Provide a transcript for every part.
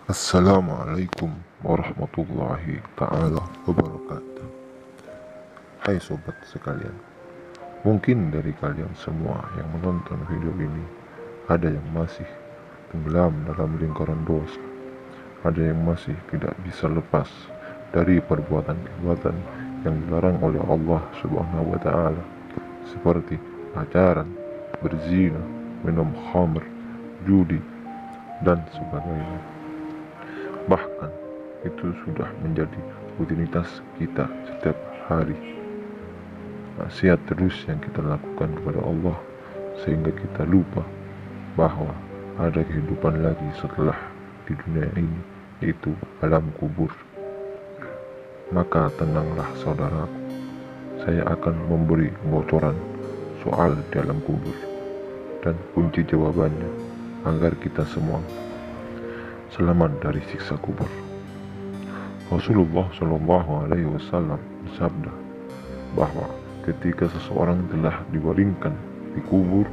Assalamualaikum warahmatullahi ta'ala wabarakatuh. Hai sobat sekalian, mungkin dari kalian semua yang menonton video ini ada yang masih tenggelam dalam lingkaran dosa, ada yang masih tidak bisa lepas dari perbuatan-perbuatan yang dilarang oleh Allah Subhanahu wa Ta'ala, seperti pacaran, berzina, minum khamr, judi, dan sebagainya. Bahkan itu sudah menjadi rutinitas kita setiap hari. Maksiat terus yang kita lakukan kepada Allah, sehingga kita lupa bahwa ada kehidupan lagi setelah di dunia ini, yaitu alam kubur. Maka tenanglah saudaraku, saya akan memberi bocoran soal di alam kubur dan kunci jawabannya agar kita semua selamat dari siksa kubur. Rasulullah Shallallahu Alaihi Wasallam bersabda bahwa ketika seseorang telah dibaringkan di kubur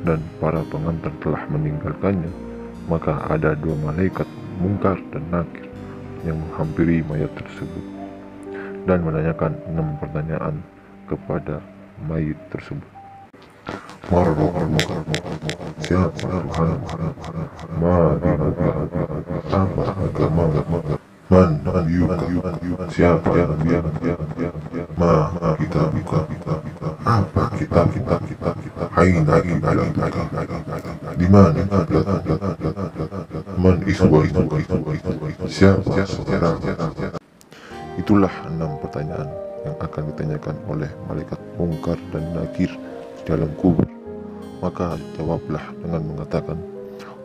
dan para pengantar telah meninggalkannya, maka ada dua malaikat Munkar dan Nakir yang menghampiri mayat tersebut dan menanyakan 6 pertanyaan kepada mayit tersebut. Siapa Tuhan? Apa agamamu? Man nabiyuka? Siapa nabi? Ma kitabuka? Apa kitab? Aina qiblatuk? Di mana qiblatmu? Man ikhwanuka? Siapa saudaramu? Itulah 6 pertanyaan yang akan ditanyakan oleh malaikat Munkar dan Nakir dalam kubur. Maka jawablah dengan mengatakan,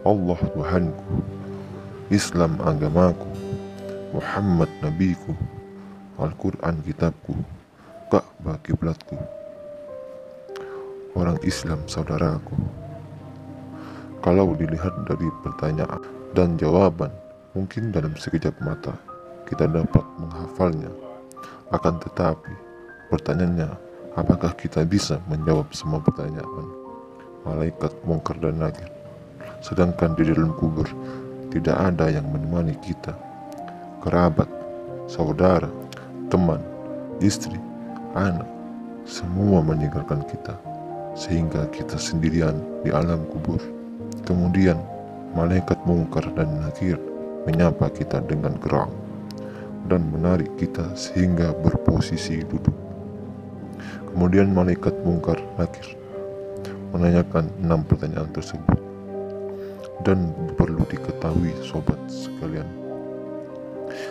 Allah Tuhanku, Islam agamaku, Muhammad nabiku, Al-Quran kitabku, Ka'bah kiblatku. Orang Islam saudaraku, kalau dilihat dari pertanyaan dan jawaban, mungkin dalam sekejap mata kita dapat menghafalnya. Akan tetapi pertanyaannya, apakah kita bisa menjawab semua pertanyaan malaikat Munkar dan Nakir? Sedangkan di dalam kubur tidak ada yang menemani kita. Kerabat, saudara, teman, istri, anak, semua meninggalkan kita, sehingga kita sendirian di alam kubur. Kemudian malaikat Munkar dan Nakir menyapa kita dengan geram dan menarik kita sehingga berposisi duduk. Kemudian malaikat Munkar Nakir menanyakan 6 pertanyaan tersebut. Dan perlu diketahui sobat sekalian,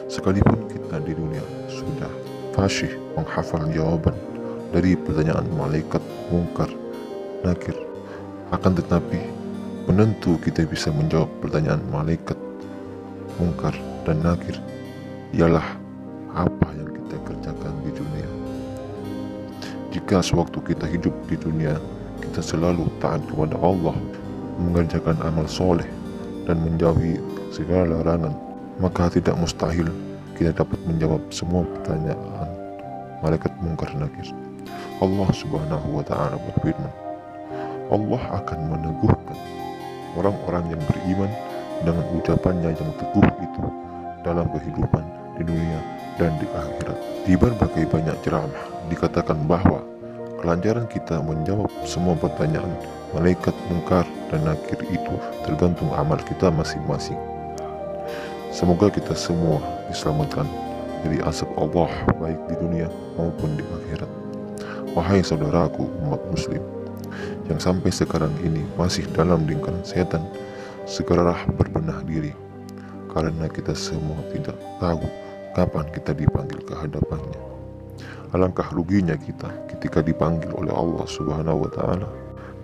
sekalipun kita di dunia sudah fasih menghafal jawaban dari pertanyaan malaikat Munkar Nakir, akan tetapi penentu kita bisa menjawab pertanyaan malaikat Munkar dan Nakir ialah apa yang kita kerjakan di dunia. Jika sewaktu kita hidup di dunia kita selalu taat kepada Allah, mengerjakan amal soleh dan menjauhi segala larangan, maka tidak mustahil kita dapat menjawab semua pertanyaan malaikat Munkar Nakir. Allah Subhanahu wa Ta'ala berfirman, Allah akan meneguhkan orang-orang yang beriman dengan ucapannya yang teguh itu dalam kehidupan di dunia dan di akhirat. Di berbagai banyak ceramah dikatakan bahwa kelancaran kita menjawab semua pertanyaan malaikat Munkar dan Nakir itu tergantung amal kita masing-masing. Semoga kita semua diselamatkan dari azab Allah baik di dunia maupun di akhirat. Wahai saudaraku umat muslim yang sampai sekarang ini masih dalam lingkaran setan, segeralah berbenah diri, karena kita semua tidak tahu kapan kita dipanggil ke hadapannya. Alangkah ruginya kita ketika dipanggil oleh Allah Subhanahu wa Ta'ala,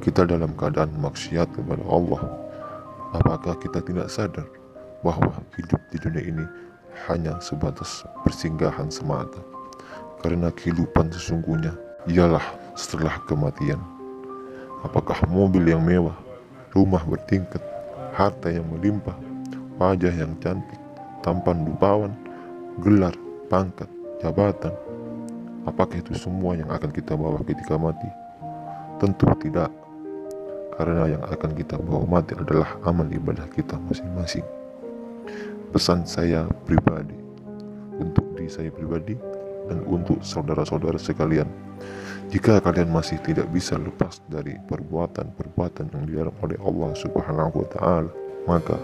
kita dalam keadaan maksiat kepada Allah. Apakah kita tidak sadar bahwa hidup di dunia ini hanya sebatas persinggahan semata, karena kehidupan sesungguhnya ialah setelah kematian? Apakah mobil yang mewah, rumah bertingkat, harta yang melimpah, wajah yang cantik, tampan rupawan, gelar, pangkat, jabatan, apakah itu semua yang akan kita bawa ketika mati? Tentu tidak, karena yang akan kita bawa mati adalah amal ibadah kita masing-masing. pesan saya pribadi, untuk diri saya pribadi dan untuk saudara-saudara sekalian, jika kalian masih tidak bisa lepas dari perbuatan-perbuatan yang dilarang oleh Allah Subhanahu wa Ta'ala, maka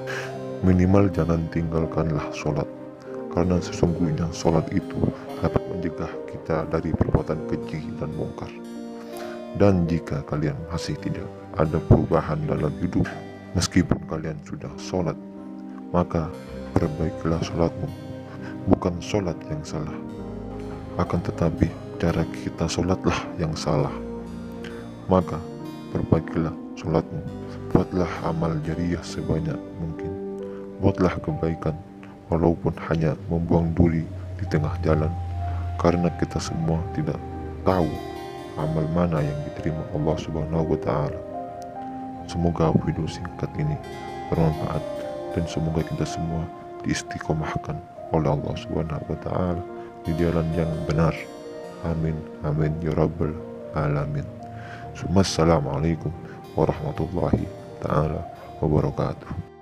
minimal jangan tinggalkanlah sholat, karena sesungguhnya sholat itu dapat mencegah kita dari perbuatan keji dan mungkar. Dan jika kalian masih tidak ada perubahan dalam hidup, meskipun kalian sudah sholat, maka perbaikilah sholatmu. Bukan sholat yang salah, akan tetapi cara kita sholatlah yang salah. Maka perbaikilah sholatmu, buatlah amal jariah sebanyak mungkin, buatlah kebaikan walaupun hanya membuang duri di tengah jalan, karena kita semua tidak tahu amal mana yang diterima Allah Subhanahu wa Ta'ala. Semoga video singkat ini bermanfaat dan semoga kita semua diistiqomahkan oleh Allah Subhanahu wa Ta'ala di jalan yang benar. Amin amin ya rabbal alamin. Assalamualaikum warahmatullahi ta'ala wabarakatuh.